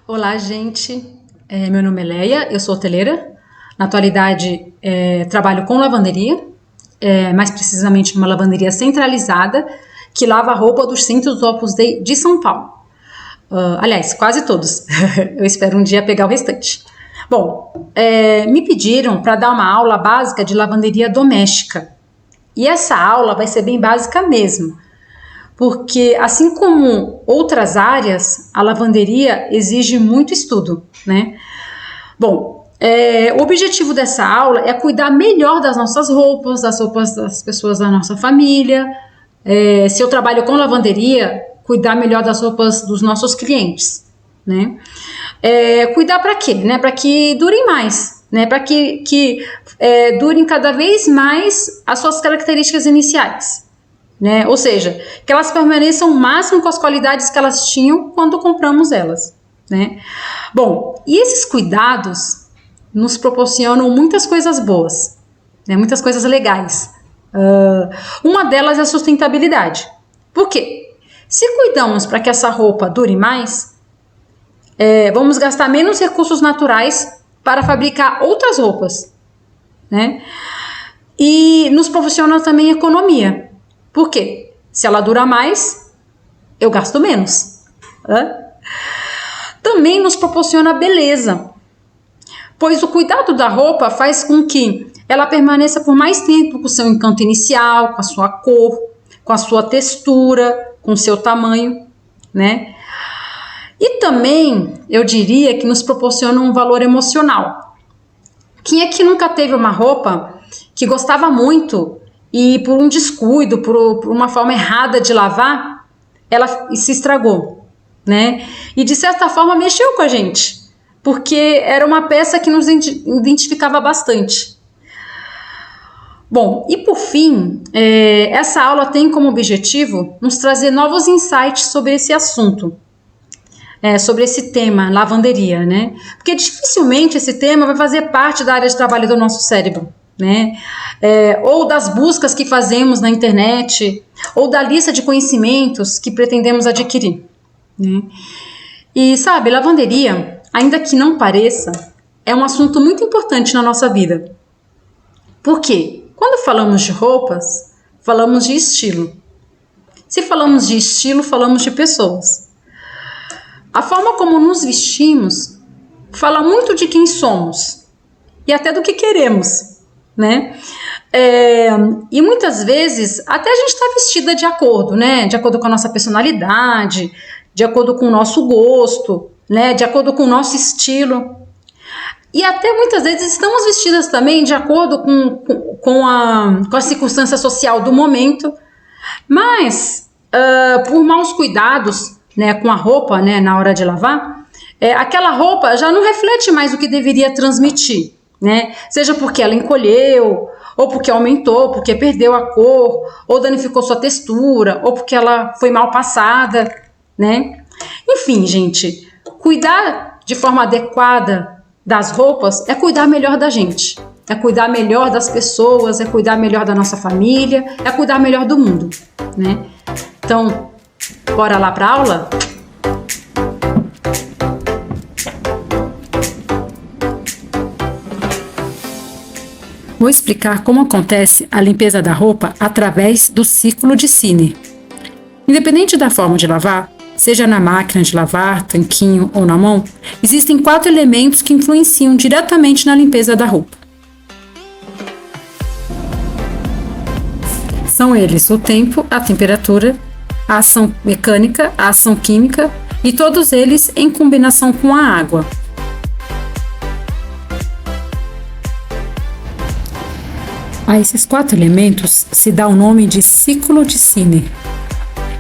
Olá, gente. Meu nome é Leia, eu sou hoteleira. Na atualidade, trabalho com lavanderia, mais precisamente numa lavanderia centralizada que lava a roupa dos centros do Opus Dei de São Paulo. Aliás, quase todos. Eu espero um dia pegar o restante. Bom, me pediram para dar uma aula básica de lavanderia doméstica. E essa aula vai ser bem básica mesmo, porque assim como outras áreas, a lavanderia exige muito estudo, né? Bom, o objetivo dessa aula é cuidar melhor das nossas roupas, das roupas das pessoas da nossa família. Se eu trabalho com lavanderia, cuidar melhor das roupas dos nossos clientes, né? Cuidar para quê? Né? Para que durem mais, né? Para que durem cada vez mais as suas características iniciais, né? Ou seja, que elas permaneçam o máximo com as qualidades que elas tinham quando compramos elas, né? Bom, e esses cuidados nos proporcionam muitas coisas boas, né? Muitas coisas legais. Uma delas é a sustentabilidade. Por quê? Se cuidamos para que essa roupa dure mais, vamos gastar menos recursos naturais para fabricar outras roupas, né? E nos proporciona também economia. Por quê? Se ela dura mais, eu gasto menos. Também nos proporciona beleza, pois o cuidado da roupa faz com que ela permaneça por mais tempo com o seu encanto inicial, com a sua cor, com a sua textura, com o seu tamanho, né? E também, eu diria que nos proporciona um valor emocional. Quem é que nunca teve uma roupa que gostava muito e por um descuido, por uma forma errada de lavar, ela se estragou, né? E de certa forma mexeu com a gente, porque era uma peça que nos identificava bastante. Bom, e por fim, essa aula tem como objetivo nos trazer novos insights sobre esse assunto, sobre esse tema, lavanderia, né? Porque dificilmente esse tema vai fazer parte da área de trabalho do nosso cérebro, né? Ou das buscas que fazemos na internet, ou da lista de conhecimentos que pretendemos adquirir, né? E sabe, lavanderia, ainda que não pareça, é um assunto muito importante na nossa vida. Por quê? Quando falamos de roupas, falamos de estilo. Se falamos de estilo, falamos de pessoas. A forma como nos vestimos fala muito de quem somos e até do que queremos, né? E muitas vezes até a gente está vestida de acordo, né? De acordo com a nossa personalidade, de acordo com o nosso gosto, né? De acordo com o nosso estilo. E até muitas vezes estamos vestidas também de acordo com a circunstância social do momento, mas por maus cuidados, né, com a roupa, né, na hora de lavar, aquela roupa já não reflete mais o que deveria transmitir, né? Seja porque ela encolheu, ou porque aumentou, porque perdeu a cor, ou danificou sua textura, ou porque ela foi mal passada, né? Enfim, gente, cuidar de forma adequada das roupas é cuidar melhor da gente, é cuidar melhor das pessoas, é cuidar melhor da nossa família, é cuidar melhor do mundo, né? Então, bora lá para a aula? Vou explicar como acontece a limpeza da roupa através do ciclo de Sine. Independente da forma de lavar, seja na máquina de lavar, tanquinho ou na mão, existem 4 elementos que influenciam diretamente na limpeza da roupa. São eles o tempo, a temperatura, a ação mecânica, a ação química e todos eles em combinação com a água. A esses 4 elementos se dá o nome de ciclo de Sine.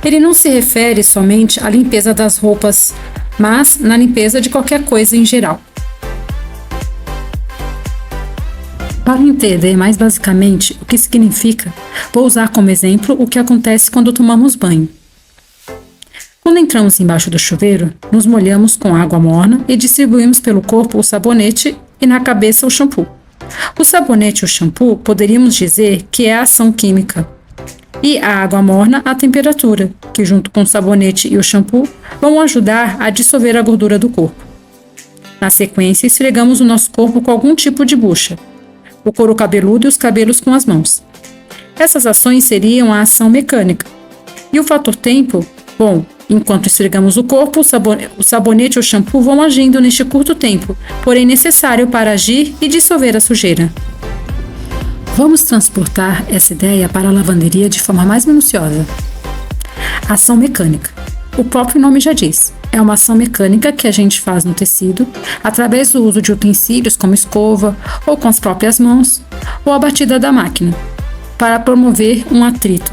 Ele não se refere somente à limpeza das roupas, mas na limpeza de qualquer coisa em geral. Para entender mais basicamente o que significa, vou usar como exemplo o que acontece quando tomamos banho. Quando entramos embaixo do chuveiro, nos molhamos com água morna e distribuímos pelo corpo o sabonete e na cabeça o shampoo. O sabonete e o shampoo poderíamos dizer que é a ação química. E a água morna, a temperatura, que junto com o sabonete e o shampoo vão ajudar a dissolver a gordura do corpo. Na sequência, esfregamos o nosso corpo com algum tipo de bucha, o couro cabeludo e os cabelos com as mãos. Essas ações seriam a ação mecânica. E o fator tempo? Bom, enquanto esfregamos o corpo, o sabonete ou shampoo vão agindo neste curto tempo, porém necessário para agir e dissolver a sujeira. Vamos transportar essa ideia para a lavanderia de forma mais minuciosa. Ação mecânica. O próprio nome já diz. É uma ação mecânica que a gente faz no tecido através do uso de utensílios como escova ou com as próprias mãos ou a batida da máquina para promover um atrito.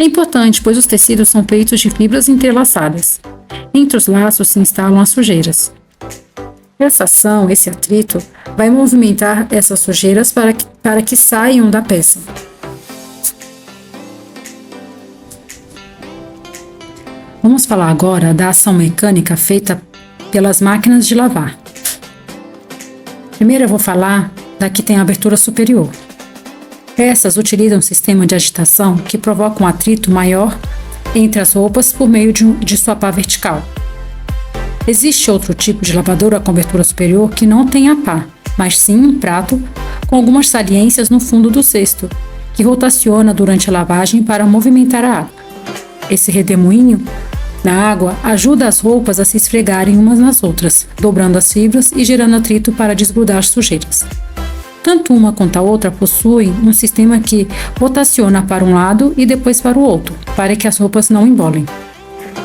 É importante, pois os tecidos são feitos de fibras entrelaçadas. Entre os laços se instalam as sujeiras. Essa ação, esse atrito, vai movimentar essas sujeiras para que saiam da peça. Vamos falar agora da ação mecânica feita pelas máquinas de lavar. Primeiro eu vou falar da que tem a abertura superior. Essas utilizam um sistema de agitação que provoca um atrito maior entre as roupas por meio de sua pá vertical. Existe outro tipo de lavadora com abertura superior que não tem a pá, mas sim um prato com algumas saliências no fundo do cesto, que rotaciona durante a lavagem para movimentar a água. Esse redemoinho na água ajuda as roupas a se esfregarem umas nas outras, dobrando as fibras e gerando atrito para desgrudar as sujeiras. Tanto uma quanto a outra possuem um sistema que rotaciona para um lado e depois para o outro, para que as roupas não embolem.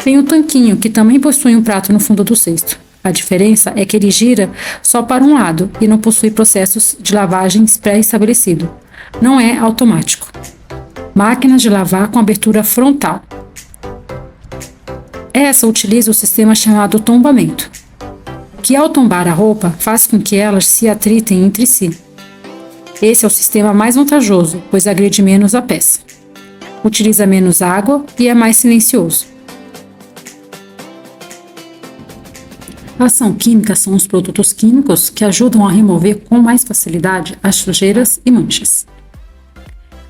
Tem o tanquinho, que também possui um prato no fundo do cesto. A diferença é que ele gira só para um lado e não possui processos de lavagens pré-estabelecido. Não é automático. Máquinas de lavar com abertura frontal. Essa utiliza o sistema chamado tombamento, que ao tombar a roupa faz com que elas se atritem entre si. Esse é o sistema mais vantajoso, pois agride menos a peça. Utiliza menos água e é mais silencioso. A ação química são os produtos químicos que ajudam a remover com mais facilidade as sujeiras e manchas.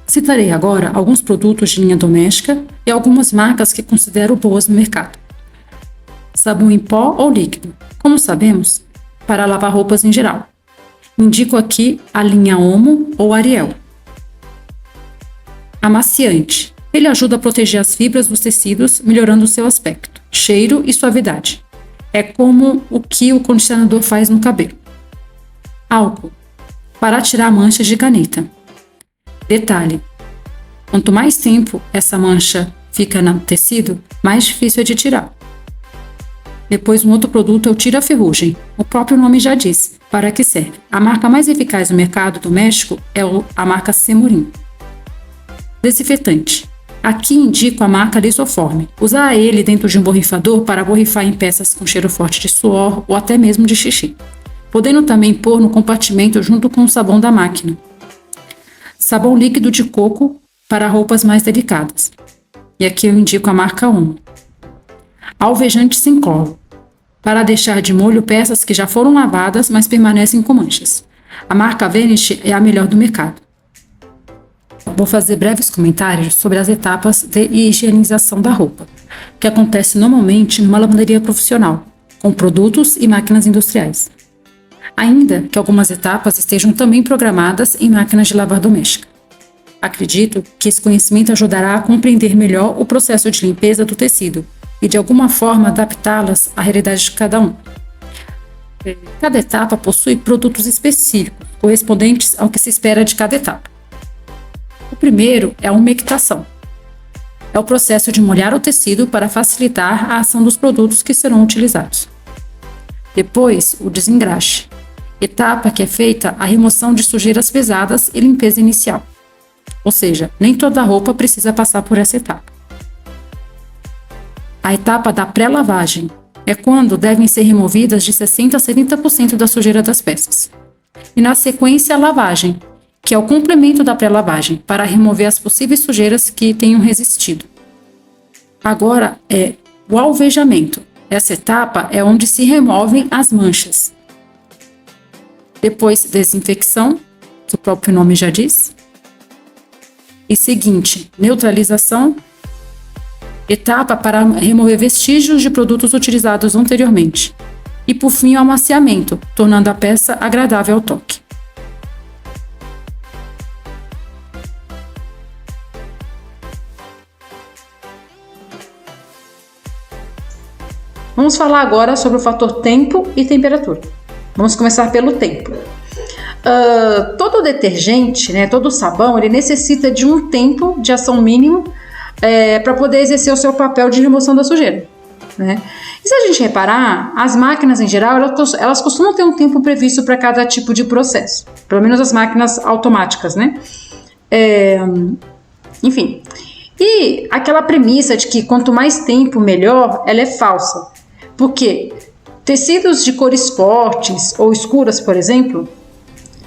Citarei agora alguns produtos de linha doméstica e algumas marcas que considero boas no mercado. Sabão em pó ou líquido, como sabemos, para lavar roupas em geral. Indico aqui a linha Omo ou Ariel. Amaciante. Ele ajuda a proteger as fibras dos tecidos, melhorando seu aspecto, cheiro e suavidade. É como o que o condicionador faz no cabelo. Álcool. Para tirar manchas de caneta. Detalhe: quanto mais tempo essa mancha fica no tecido, mais difícil é de tirar. Depois, um outro produto é o tira-ferrugem. O próprio nome já diz para que serve. A marca mais eficaz no mercado doméstico é a marca Semorim. Desinfetante. Aqui indico a marca Lisoforme. Usar ele dentro de um borrifador para borrifar em peças com cheiro forte de suor ou até mesmo de xixi. Podendo também pôr no compartimento junto com o sabão da máquina. Sabão líquido de coco para roupas mais delicadas. E aqui eu indico a marca Omo. Alvejante sem cloro, para deixar de molho peças que já foram lavadas, mas permanecem com manchas. A marca Vanish é a melhor do mercado. Vou fazer breves comentários sobre as etapas de higienização da roupa, que acontece normalmente numa lavanderia profissional, com produtos e máquinas industriais. Ainda que algumas etapas estejam também programadas em máquinas de lavar doméstica. Acredito que esse conhecimento ajudará a compreender melhor o processo de limpeza do tecido e de alguma forma adaptá-las à realidade de cada um. Cada etapa possui produtos específicos, correspondentes ao que se espera de cada etapa. O primeiro é a umectação. É o processo de molhar o tecido para facilitar a ação dos produtos que serão utilizados. Depois, o desengraxe, etapa que é feita a remoção de sujeiras pesadas e limpeza inicial. Ou seja, nem toda roupa precisa passar por essa etapa. A etapa da pré-lavagem é quando devem ser removidas de 60% a 70% da sujeira das peças. E na sequência, a lavagem, que é o complemento da pré-lavagem, para remover as possíveis sujeiras que tenham resistido. Agora é o alvejamento. Essa etapa é onde se removem as manchas. Depois, desinfecção, que o próprio nome já diz. E seguinte, neutralização, etapa para remover vestígios de produtos utilizados anteriormente. e, por fim, o amaciamento, tornando a peça agradável ao toque. Vamos falar agora sobre o fator tempo e temperatura. Vamos começar pelo tempo. Todo detergente, né, todo sabão, ele necessita de um tempo de ação mínimo para poder exercer o seu papel de remoção da sujeira, né? E se a gente reparar, as máquinas em geral, elas costumam ter um tempo previsto para cada tipo de processo, pelo menos as máquinas automáticas, né? Enfim, e aquela premissa de que quanto mais tempo melhor, ela é falsa, porque tecidos de cores fortes ou escuras, por exemplo,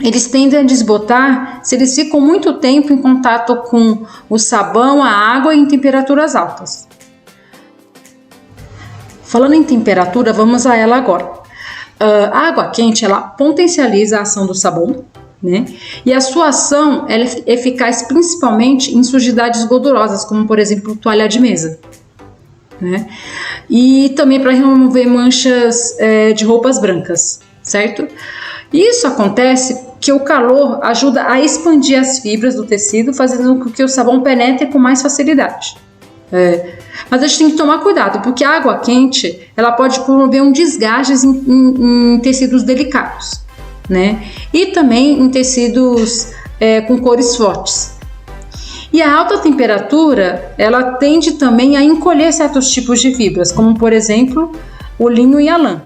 eles tendem a desbotar se eles ficam muito tempo em contato com o sabão, a água e em temperaturas altas. Falando em temperatura, vamos a ela agora. A água quente, ela potencializa a ação do sabão, né? E a sua ação ela é eficaz principalmente em sujidades gordurosas, como por exemplo toalha de mesa, né? E também para remover manchas de roupas brancas, certo? Isso acontece porque o calor ajuda a expandir as fibras do tecido, fazendo com que o sabão penetre com mais facilidade. Mas a gente tem que tomar cuidado, porque a água quente ela pode promover um desgaste em tecidos delicados, né? E também em tecidos com cores fortes. E a alta temperatura ela tende também a encolher certos tipos de fibras, como por exemplo o linho e a lã.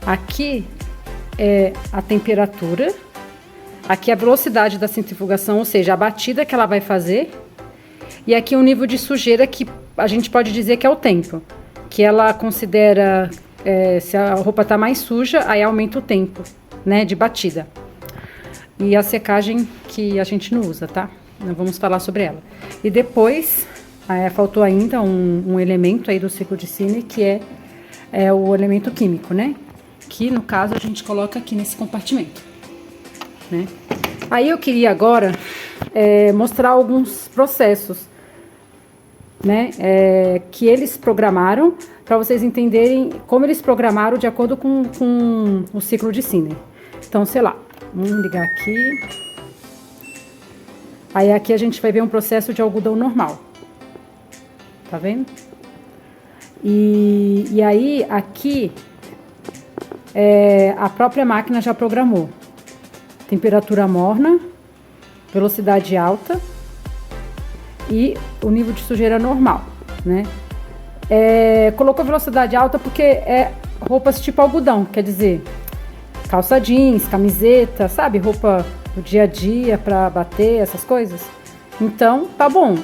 Aqui é a temperatura, aqui é a velocidade da centrifugação, ou seja, a batida que ela vai fazer, e aqui o nível de sujeira que a gente pode dizer que é o tempo, que ela considera, se a roupa está mais suja, aí aumenta o tempo, né, de batida. E a secagem que a gente não usa, tá? Não vamos falar sobre ela. E depois, faltou ainda um elemento aí do ciclo de Sine, que é o elemento químico, né? Que no caso a gente coloca aqui nesse compartimento, né? Aí eu queria agora mostrar alguns processos, né, que eles programaram, para vocês entenderem como eles programaram de acordo com o ciclo de Sine. Então, sei lá, vamos ligar aqui. Aí aqui a gente vai ver um processo de algodão normal, tá vendo? E aí aqui a própria máquina já programou temperatura morna, velocidade alta e o nível de sujeira normal, né? Colocou velocidade alta porque é roupas tipo algodão, quer dizer, calça jeans, camiseta, sabe? Roupa do dia a dia para bater, essas coisas. Então, tá bom.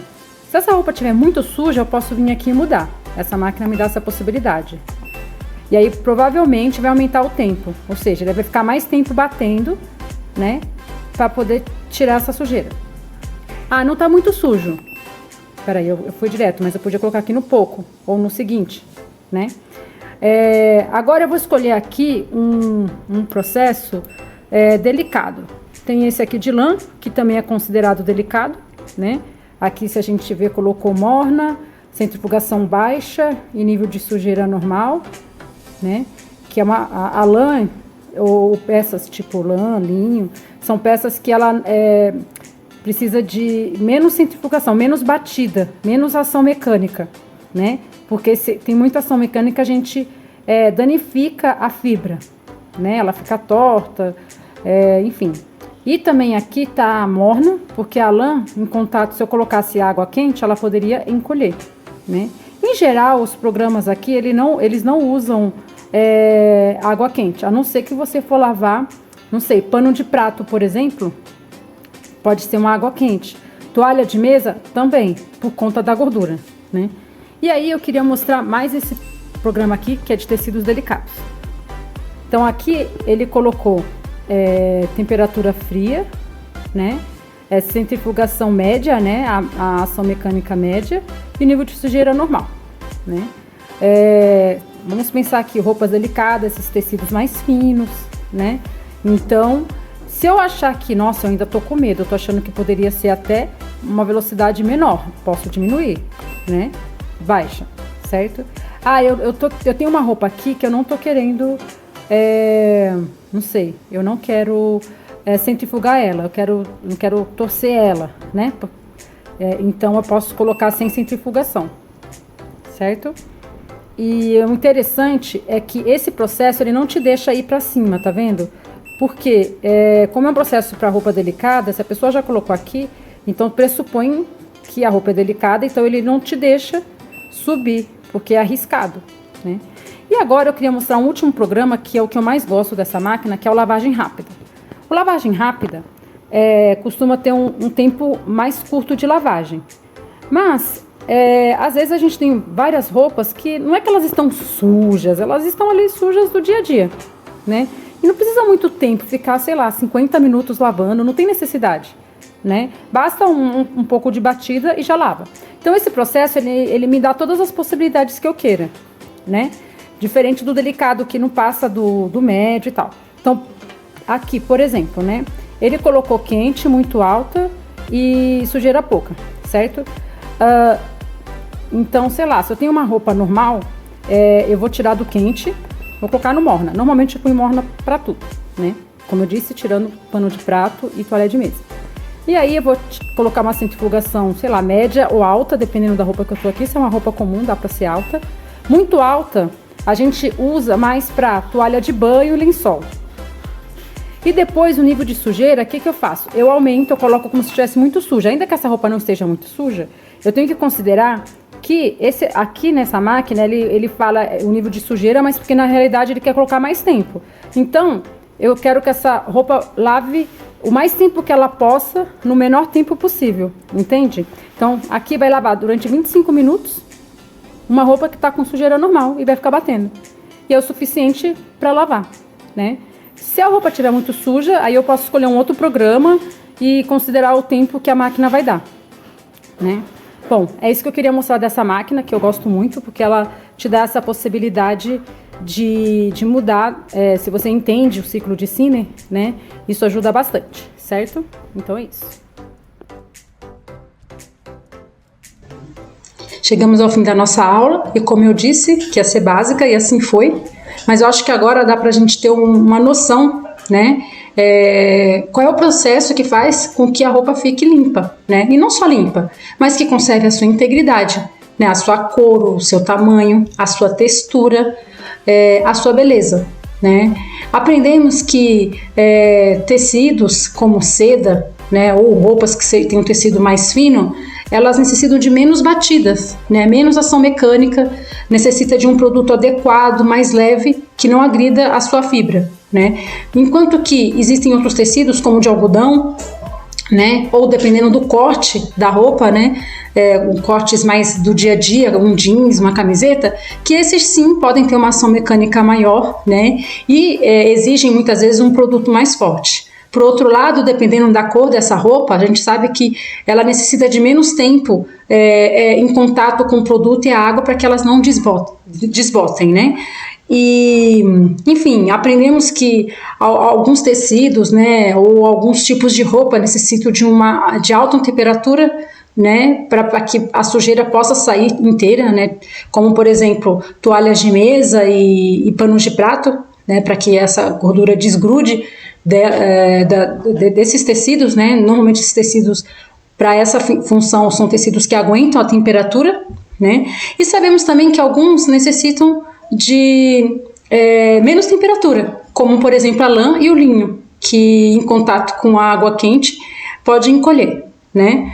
Se essa roupa estiver muito suja, eu posso vir aqui e mudar. Essa máquina me dá essa possibilidade. E aí, provavelmente, vai aumentar o tempo. Ou seja, ele vai ficar mais tempo batendo, né? Para poder tirar essa sujeira. Ah, não tá muito sujo. Peraí, eu fui direto, mas eu podia colocar aqui no pouco. Ou no seguinte, né? Agora eu vou escolher aqui um processo delicado. Tem esse aqui de lã, que também é considerado delicado, né? Aqui, se a gente ver, colocou morna, centrifugação baixa e nível de sujeira normal, né? Que é a lã, ou peças tipo lã, linho, são peças que ela precisa de menos centrifugação, menos batida, menos ação mecânica, né? Porque se tem muita ação mecânica, a gente danifica a fibra, né? Ela fica torta, enfim. E também aqui tá a morna, porque a lã, em contato, se eu colocasse água quente, ela poderia encolher, né? Em geral, os programas aqui, eles não usam água quente, a não ser que você for lavar, não sei, pano de prato, por exemplo, pode ser uma água quente. Toalha de mesa, também, por conta da gordura, né? E aí eu queria mostrar mais esse programa aqui, que é de tecidos delicados. Então aqui ele colocou temperatura fria, né? Centrifugação média, né? A ação mecânica média e nível de sujeira normal, né? Vamos pensar aqui, roupas delicadas, esses tecidos mais finos, né? Então, se eu achar que, nossa, eu ainda tô com medo, eu tô achando que poderia ser até uma velocidade menor, posso diminuir, né? Baixa, certo? Eu tenho uma roupa aqui que eu não tô querendo, não sei, eu não quero centrifugar ela, não quero torcer ela, né? Então eu posso colocar sem centrifugação, certo? E o interessante é que esse processo ele não te deixa ir para cima, tá vendo? Porque como é um processo para roupa delicada, se a pessoa já colocou aqui, então pressupõe que a roupa é delicada, então ele não te deixa subir, porque é arriscado, né? E agora eu queria mostrar um último programa que é o que eu mais gosto dessa máquina, que é o lavagem rápida. O lavagem rápida costuma ter um tempo mais curto de lavagem, mas às vezes a gente tem várias roupas que não é que elas estão sujas, elas estão ali sujas do dia a dia, né? E não precisa muito tempo, ficar, sei lá, 50 minutos lavando, não tem necessidade, né? Basta um pouco de batida e já lava. Então esse processo, ele me dá todas as possibilidades que eu queira, né? Diferente do delicado, que não passa do médio e tal. Então, aqui, por exemplo, né? Ele colocou quente, muito alta e sujeira pouca, certo? Então, sei lá, se eu tenho uma roupa normal, eu vou tirar do quente, vou colocar no morna. Normalmente eu ponho morna pra tudo, né? Como eu disse, tirando pano de prato e toalha de mesa. E aí eu vou colocar uma centrifugação, sei lá, média ou alta, dependendo da roupa que eu tô aqui. Se é uma roupa comum, dá pra ser alta. Muito alta, a gente usa mais pra toalha de banho e lençol. E depois, o nível de sujeira, o que eu faço? Eu aumento, eu coloco como se estivesse muito suja. Ainda que essa roupa não esteja muito suja, eu tenho que considerar que aqui nessa máquina, ele fala o nível de sujeira, mas porque na realidade ele quer colocar mais tempo. Então, eu quero que essa roupa lave o mais tempo que ela possa, no menor tempo possível, entende? Então, aqui vai lavar durante 25 minutos, uma roupa que está com sujeira normal e vai ficar batendo. E é o suficiente para lavar, né? Se a roupa estiver muito suja, aí eu posso escolher um outro programa e considerar o tempo que a máquina vai dar, né? Bom, é isso que eu queria mostrar dessa máquina, que eu gosto muito, porque ela te dá essa possibilidade de mudar, se você entende o ciclo de Sinner, né? Isso ajuda bastante, certo? Então é isso. Chegamos ao fim da nossa aula e, como eu disse, que ia ser básica e assim foi, mas eu acho que agora dá para a gente ter uma noção, né? Qual é o processo que faz com que a roupa fique limpa, né? E não só limpa, mas que conserve a sua integridade, né? A sua cor, o seu tamanho, a sua textura, a sua beleza, né? Aprendemos que tecidos como seda, né? Ou roupas que têm um tecido mais fino, elas necessitam de menos batidas, né? Menos ação mecânica, necessita de um produto adequado, mais leve, que não agrida a sua fibra, né? Enquanto que existem outros tecidos, como o de algodão, né? Ou dependendo do corte da roupa, né? Cortes mais do dia a dia, um jeans, uma camiseta, que esses sim podem ter uma ação mecânica maior, né? E exigem muitas vezes um produto mais forte. Por outro lado, dependendo da cor dessa roupa, a gente sabe que ela necessita de menos tempo em contato com o produto e a água para que elas não desbotem, né? E, enfim, aprendemos que alguns tecidos, né, ou alguns tipos de roupa necessitam de alta temperatura, né, para que a sujeira possa sair inteira, né? Como, por exemplo, toalhas de mesa e panos de prato, né, para que essa gordura desgrude desses tecidos, né? Normalmente esses tecidos para essa função são tecidos que aguentam a temperatura, né? E sabemos também que alguns necessitam de menos temperatura, como por exemplo a lã e o linho, que em contato com a água quente pode encolher, né?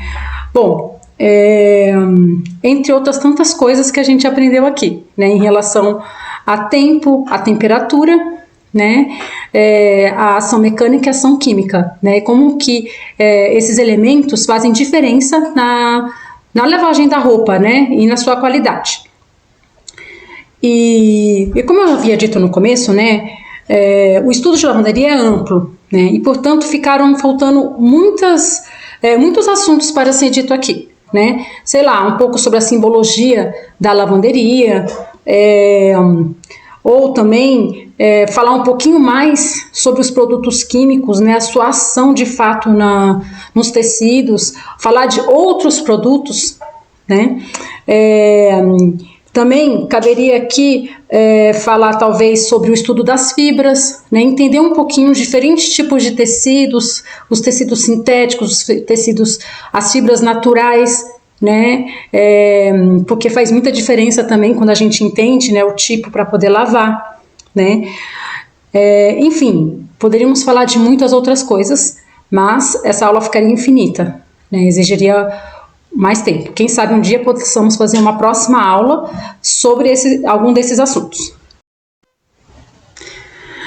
Bom, entre outras tantas coisas que a gente aprendeu aqui, né? Em relação a tempo, a temperatura, né, a ação mecânica e a ação química, né, como que esses elementos fazem diferença na lavagem da roupa, né, e na sua qualidade. E como eu havia dito no começo, né, o estudo de lavanderia é amplo, né, e portanto ficaram faltando muitos assuntos para ser dito aqui, né, sei lá, um pouco sobre a simbologia da lavanderia, ou também falar um pouquinho mais sobre os produtos químicos, né, a sua ação de fato nos tecidos, falar de outros produtos, né? Também caberia aqui falar talvez sobre o estudo das fibras, né, entender um pouquinho os diferentes tipos de tecidos, os tecidos sintéticos, os tecidos, as fibras naturais, né, porque faz muita diferença também quando a gente entende, né, o tipo para poder lavar, né. Enfim, poderíamos falar de muitas outras coisas, mas essa aula ficaria infinita, né, exigiria mais tempo. Quem sabe um dia possamos fazer uma próxima aula sobre algum desses assuntos.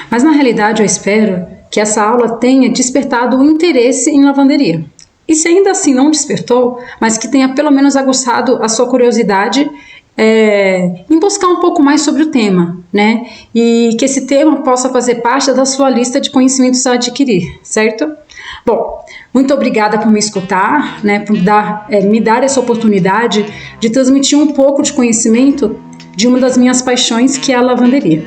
Mas na realidade eu espero que essa aula tenha despertado o interesse em lavanderia. E se ainda assim não despertou, mas que tenha pelo menos aguçado a sua curiosidade em buscar um pouco mais sobre o tema, né? E que esse tema possa fazer parte da sua lista de conhecimentos a adquirir, certo? Bom, muito obrigada por me escutar, né, por me dar essa oportunidade de transmitir um pouco de conhecimento de uma das minhas paixões, que é a lavanderia.